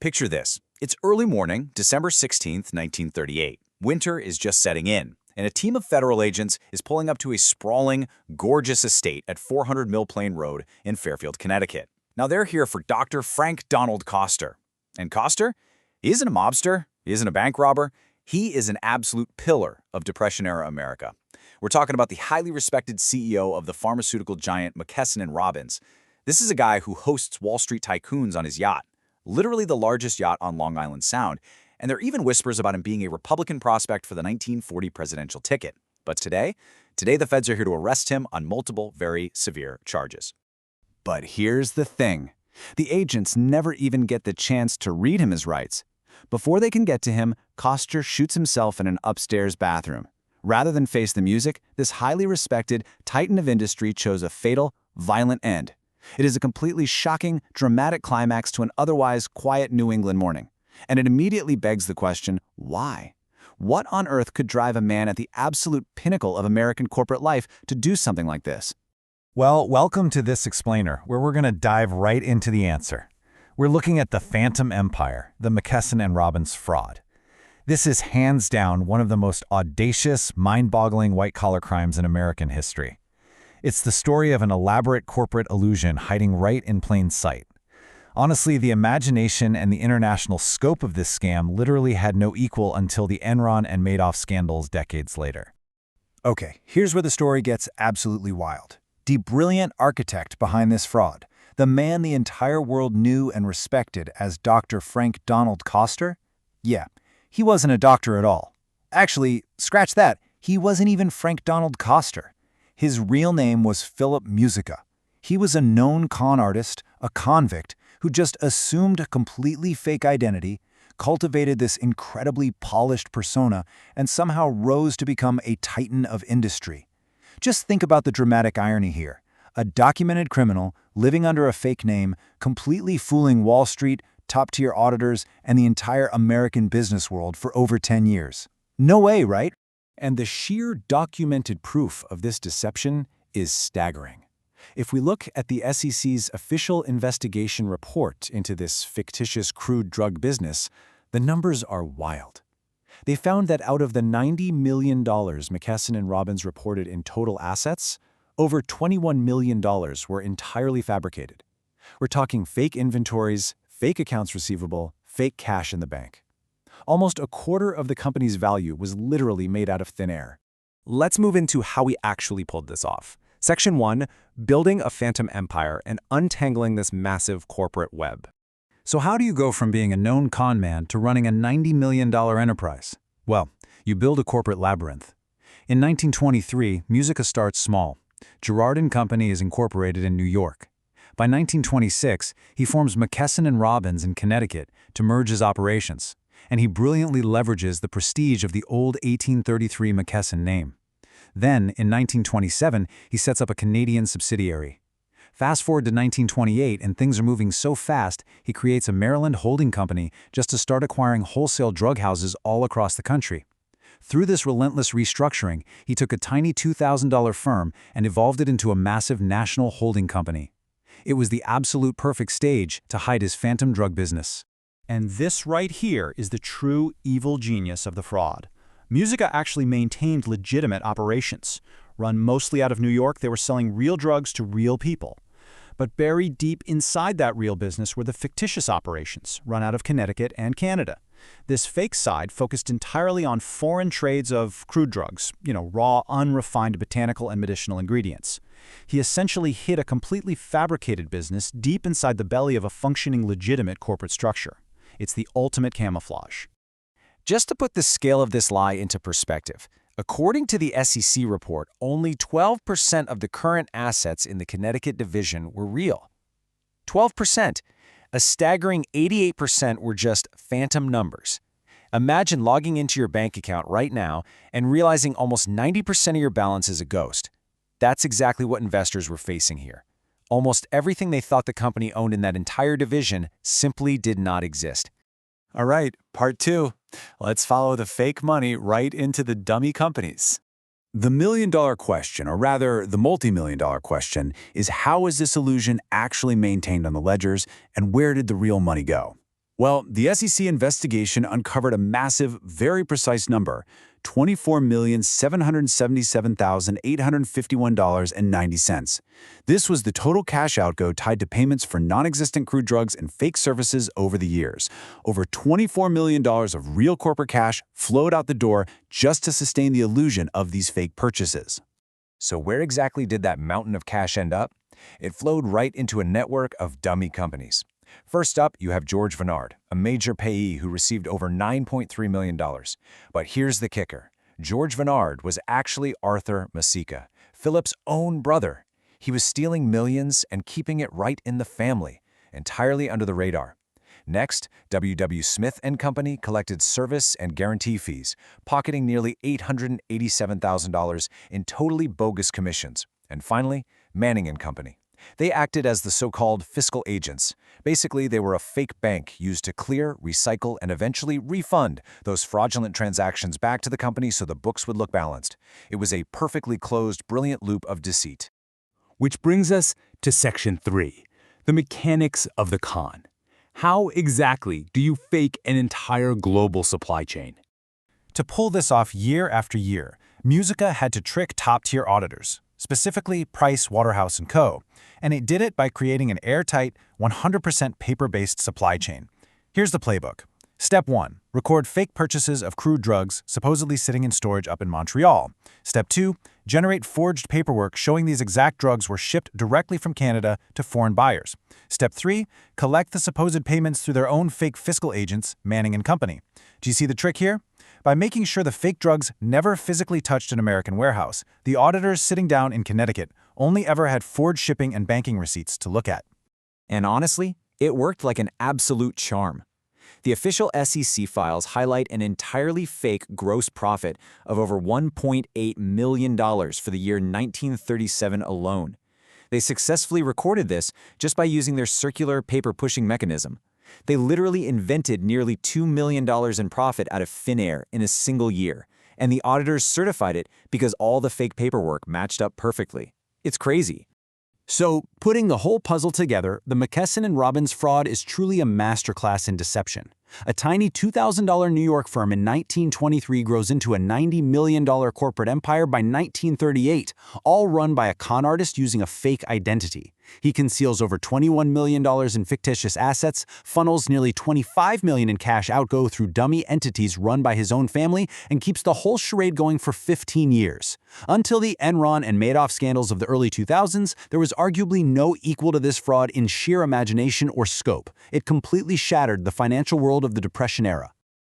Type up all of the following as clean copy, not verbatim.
Picture this. It's early morning, December 16th, 1938. Winter is just setting in, and a team of federal agents is pulling up to a sprawling, gorgeous estate at 400 Mill Plain Road in Fairfield, Connecticut. Now they're here for Dr. Frank Donald Coster. And Coster? He isn't a mobster. He isn't a bank robber. He is an absolute pillar of Depression-era America. We're talking about the highly respected CEO of the pharmaceutical giant McKesson and Robbins. This is a guy who hosts Wall Street tycoons on his yacht, literally the largest yacht on Long Island Sound, and there are even whispers about him being a Republican prospect for the 1940 presidential ticket. But today the feds are here to arrest him on multiple very severe charges. But here's the thing. The agents never even get the chance to read him his rights. Before they can get to him, Coster shoots himself in an upstairs bathroom. Rather than face the music, this highly respected titan of industry chose a fatal, violent end. It is a completely shocking, dramatic climax to an otherwise quiet New England morning. And it immediately begs the question, why? What on earth could drive a man at the absolute pinnacle of American corporate life to do something like this? Well, welcome to This Explainer, where we're going to dive right into the answer. We're looking at the Phantom Empire, the McKesson and Robbins fraud. This is hands down one of the most audacious, mind-boggling white-collar crimes in American history. It's the story of an elaborate corporate illusion hiding right in plain sight. Honestly, the imagination and the international scope of this scam literally had no equal until the Enron and Madoff scandals decades later. Okay, here's where the story gets absolutely wild. The brilliant architect behind this fraud, the man the entire world knew and respected as Dr. Frank Donald Coster? Yeah, he wasn't a doctor at all. Actually, scratch that, he wasn't even Frank Donald Coster. His real name was Philip Musica. He was a known con artist, a convict, who just assumed a completely fake identity, cultivated this incredibly polished persona, and somehow rose to become a titan of industry. Just think about the dramatic irony here. A documented criminal living under a fake name, completely fooling Wall Street, top-tier auditors, and the entire American business world for over 10 years. No way, right? And the sheer documented proof of this deception is staggering. If we look at the SEC's official investigation report into this fictitious crude drug business, the numbers are wild. They found that out of the $90 million McKesson and Robbins reported in total assets, over $21 million were entirely fabricated. We're talking fake inventories, fake accounts receivable, fake cash in the bank. Almost a quarter of the company's value was literally made out of thin air. Let's move into how we actually pulled this off. Section 1, building a phantom empire and untangling this massive corporate web. So how do you go from being a known con man to running a $90 million enterprise? Well, you build a corporate labyrinth. In 1923, Musica starts small. Girard & Company is incorporated in New York. By 1926, he forms McKesson and Robbins in Connecticut to merge his operations, and he brilliantly leverages the prestige of the old 1833 McKesson name. Then, in 1927, he sets up a Canadian subsidiary. Fast forward to 1928, and things are moving so fast, he creates a Maryland holding company just to start acquiring wholesale drug houses all across the country. Through this relentless restructuring, he took a tiny $2,000 firm and evolved it into a massive national holding company. It was the absolute perfect stage to hide his phantom drug business. And this right here is the true evil genius of the fraud. Musica actually maintained legitimate operations. Run mostly out of New York, they were selling real drugs to real people. But buried deep inside that real business were the fictitious operations, run out of Connecticut and Canada. This fake side focused entirely on foreign trades of crude drugs, raw, unrefined botanical and medicinal ingredients. He essentially hid a completely fabricated business deep inside the belly of a functioning, legitimate corporate structure. It's the ultimate camouflage. Just to put the scale of this lie into perspective, according to the SEC report, only 12% of the current assets in the Connecticut division were real. 12%. A staggering 88% were just phantom numbers. Imagine logging into your bank account right now and realizing almost 90% of your balance is a ghost. That's exactly what investors were facing here. Almost everything they thought the company owned in that entire division simply did not exist. All right, part 2. Let's follow the fake money right into the dummy companies. The million-dollar question, or rather the multi-million-dollar question, is how is this illusion actually maintained on the ledgers and where did the real money go? Well, the SEC investigation uncovered a massive, very precise number, $24,777,851.90. This was the total cash outgo tied to payments for non-existent crude drugs and fake services over the years. Over $24 million of real corporate cash flowed out the door just to sustain the illusion of these fake purchases. So where exactly did that mountain of cash end up? It flowed right into a network of dummy companies. First up, you have George Vennard, a major payee who received over $9.3 million. But here's the kicker. George Vennard was actually Arthur Masica, Philip's own brother. He was stealing millions and keeping it right in the family, entirely under the radar. Next, W. Smith & Company collected service and guarantee fees, pocketing nearly $887,000 in totally bogus commissions. And finally, Manning & Company. They acted as the so-called fiscal agents. Basically, they were a fake bank used to clear, recycle, and eventually refund those fraudulent transactions back to the company so the books would look balanced. It was a perfectly closed, brilliant loop of deceit. Which brings us to Section 3, the mechanics of the con. How exactly do you fake an entire global supply chain? To pull this off year after year, Musica had to trick top-tier auditors, specifically Price Waterhouse & Co., and it did it by creating an airtight, 100% paper-based supply chain. Here's the playbook. Step 1. Record fake purchases of crude drugs supposedly sitting in storage up in Montreal. Step 2. Generate forged paperwork showing these exact drugs were shipped directly from Canada to foreign buyers. Step 3. Collect the supposed payments through their own fake fiscal agents, Manning & Company. Do you see the trick here? By making sure the fake drugs never physically touched an American warehouse, the auditors sitting down in Connecticut only ever had forged shipping and banking receipts to look at. And honestly, it worked like an absolute charm. The official SEC files highlight an entirely fake gross profit of over $1.8 million for the year 1937 alone. They successfully recorded this just by using their circular paper-pushing mechanism. They literally invented nearly $2 million in profit out of thin air in a single year, and the auditors certified it because all the fake paperwork matched up perfectly. It's crazy. So, putting the whole puzzle together, the McKesson and Robbins fraud is truly a masterclass in deception. A tiny $2,000 New York firm in 1923 grows into a $90 million corporate empire by 1938, all run by a con artist using a fake identity. He conceals over $21 million in fictitious assets, funnels nearly $25 million in cash outgo through dummy entities run by his own family, and keeps the whole charade going for 15 years. Until the Enron and Madoff scandals of the early 2000s, there was arguably no equal to this fraud in sheer imagination or scope. It completely shattered the financial world of the Depression era.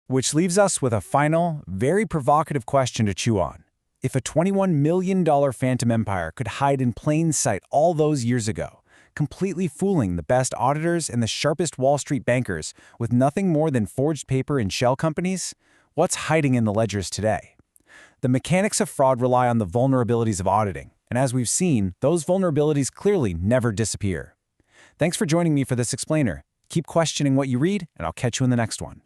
Which leaves us with a final, very provocative question to chew on. If a $21 million phantom empire could hide in plain sight all those years ago, completely fooling the best auditors and the sharpest Wall Street bankers with nothing more than forged paper and shell companies, what's hiding in the ledgers today? The mechanics of fraud rely on the vulnerabilities of auditing, and as we've seen, those vulnerabilities clearly never disappear. Thanks for joining me for this explainer. Keep questioning what you read, and I'll catch you in the next one.